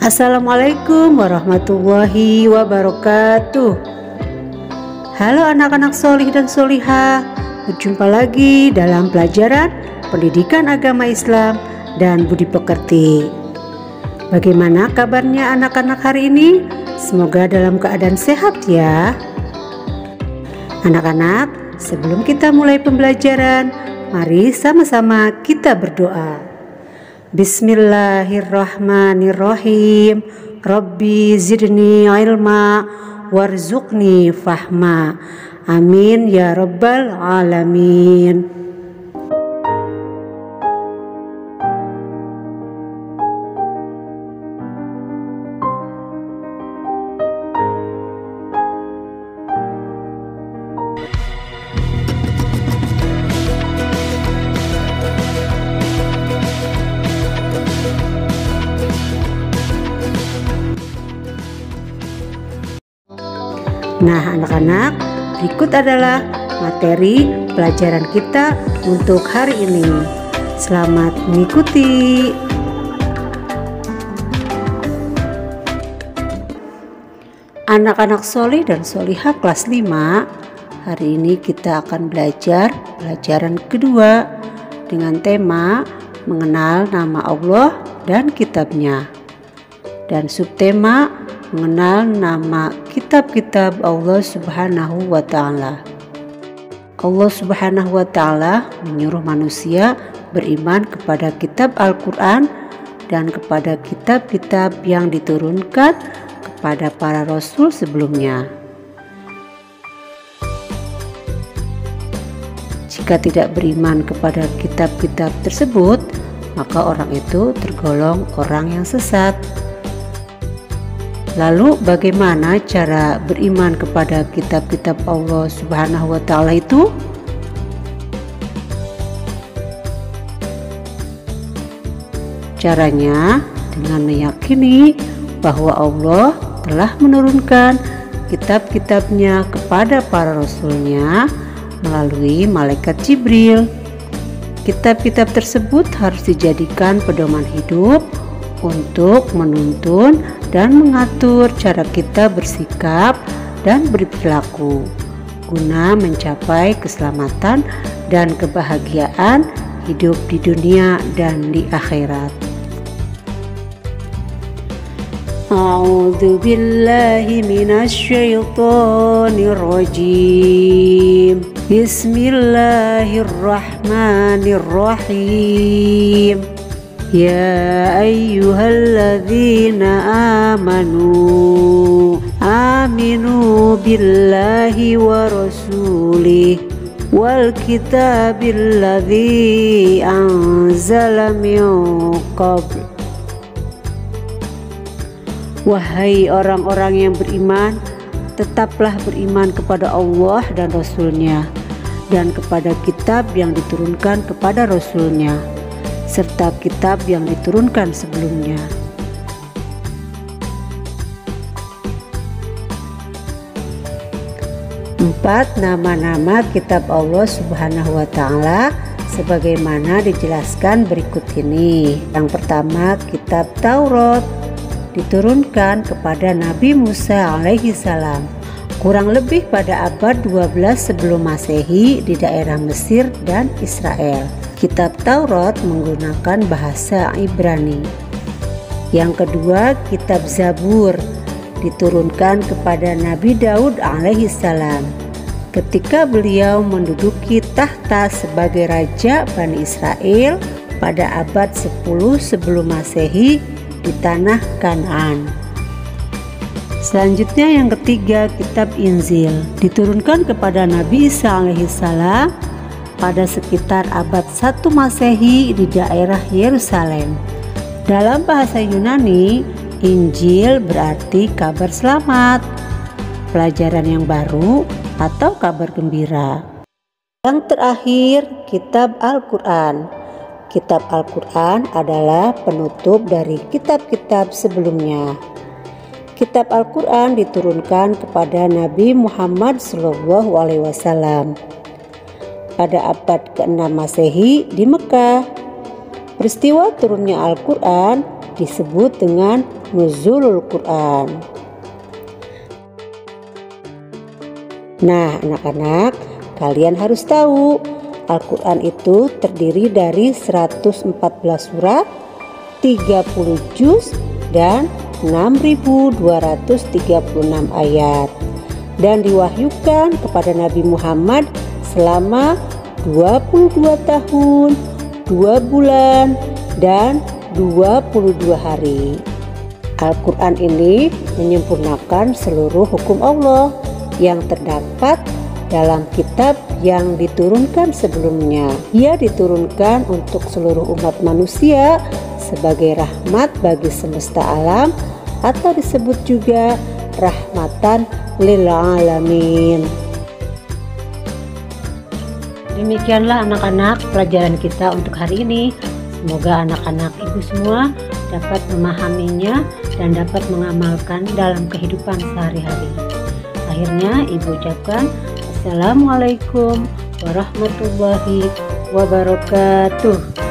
Assalamualaikum warahmatullahi wabarakatuh. Halo anak-anak solih dan solihah, berjumpa lagi dalam pelajaran pendidikan agama Islam dan budi pekerti. Bagaimana kabarnya anak-anak hari ini? Semoga dalam keadaan sehat ya. Anak-anak, sebelum kita mulai pembelajaran, mari sama-sama kita berdoa. Bismillahirrahmanirrahim. Rabbi zidni ilma warzuqni fahma. Amin ya rabbal alamin. Nah anak-anak, berikut adalah materi pelajaran kita untuk hari ini. Selamat mengikuti. Anak-anak solih dan solihah kelas 5, hari ini kita akan belajar pelajaran kedua dengan tema mengenal nama Allah dan kitabnya, dan subtema mengenal nama kitab-kitab Allah Subhanahu wa Ta'ala. Allah Subhanahu wa Ta'ala menyuruh manusia beriman kepada kitab Al-Quran dan kepada kitab-kitab yang diturunkan kepada para rasul sebelumnya. Jika tidak beriman kepada kitab-kitab tersebut, maka orang itu tergolong orang yang sesat. Lalu bagaimana cara beriman kepada kitab-kitab Allah Subhanahu wa Ta'ala itu? Caranya dengan meyakini bahwa Allah telah menurunkan kitab-kitabnya kepada para rasulnya melalui malaikat Jibril. Kitab-kitab tersebut harus dijadikan pedoman hidup untuk menuntun dan mengatur cara kita bersikap dan berperilaku guna mencapai keselamatan dan kebahagiaan hidup di dunia dan di akhirat. A'udzu billahi minasy syaithanir rajim. Bismillahirrahmanirrahim. Ya ayyuhalladzina amanu aminu billahi wa rasulih wal kitabil ladzi anzala min qabl. Wahai orang-orang yang beriman, tetaplah beriman kepada Allah dan Rasul-Nya dan kepada kitab yang diturunkan kepada Rasul-Nya serta kitab yang diturunkan sebelumnya. Empat nama-nama kitab Allah Subhanahu wa Ta'ala sebagaimana dijelaskan berikut ini. Yang pertama, kitab Taurat diturunkan kepada Nabi Musa alaihi salam kurang lebih pada abad 12 sebelum Masehi di daerah Mesir dan Israel. Kitab Taurat menggunakan bahasa Ibrani. Yang kedua, kitab Zabur diturunkan kepada Nabi Daud alaihi salam ketika beliau menduduki tahta sebagai raja Bani Israel pada abad 10 sebelum Masehi di tanah Kanaan. Selanjutnya yang ketiga, kitab Injil diturunkan kepada Nabi Isa alaihi salam pada sekitar abad 1 Masehi di daerah Yerusalem. Dalam bahasa Yunani, Injil berarti kabar selamat, pelajaran yang baru, atau kabar gembira. Yang terakhir, kitab Al-Quran. Kitab Al-Quran adalah penutup dari kitab-kitab sebelumnya. Kitab Al-Quran diturunkan kepada Nabi Muhammad SAW pada abad ke-6 Masehi di Mekah. Peristiwa turunnya Al-Quran disebut dengan nuzulul Quran. Nah, anak-anak, kalian harus tahu Al-Quran itu terdiri dari 114 surat, 30 juz, dan 6.236 ayat, dan diwahyukan kepada Nabi Muhammad selama 22 tahun, 2 bulan, dan 22 hari. Al-Quran ini menyempurnakan seluruh hukum Allah yang terdapat dalam kitab yang diturunkan sebelumnya. Ia diturunkan untuk seluruh umat manusia sebagai rahmat bagi semesta alam, atau disebut juga rahmatan lil alamin. Demikianlah anak-anak pelajaran kita untuk hari ini. Semoga anak-anak ibu semua dapat memahaminya dan dapat mengamalkan dalam kehidupan sehari-hari. Akhirnya ibu ucapkan Assalamualaikum warahmatullahi wabarakatuh.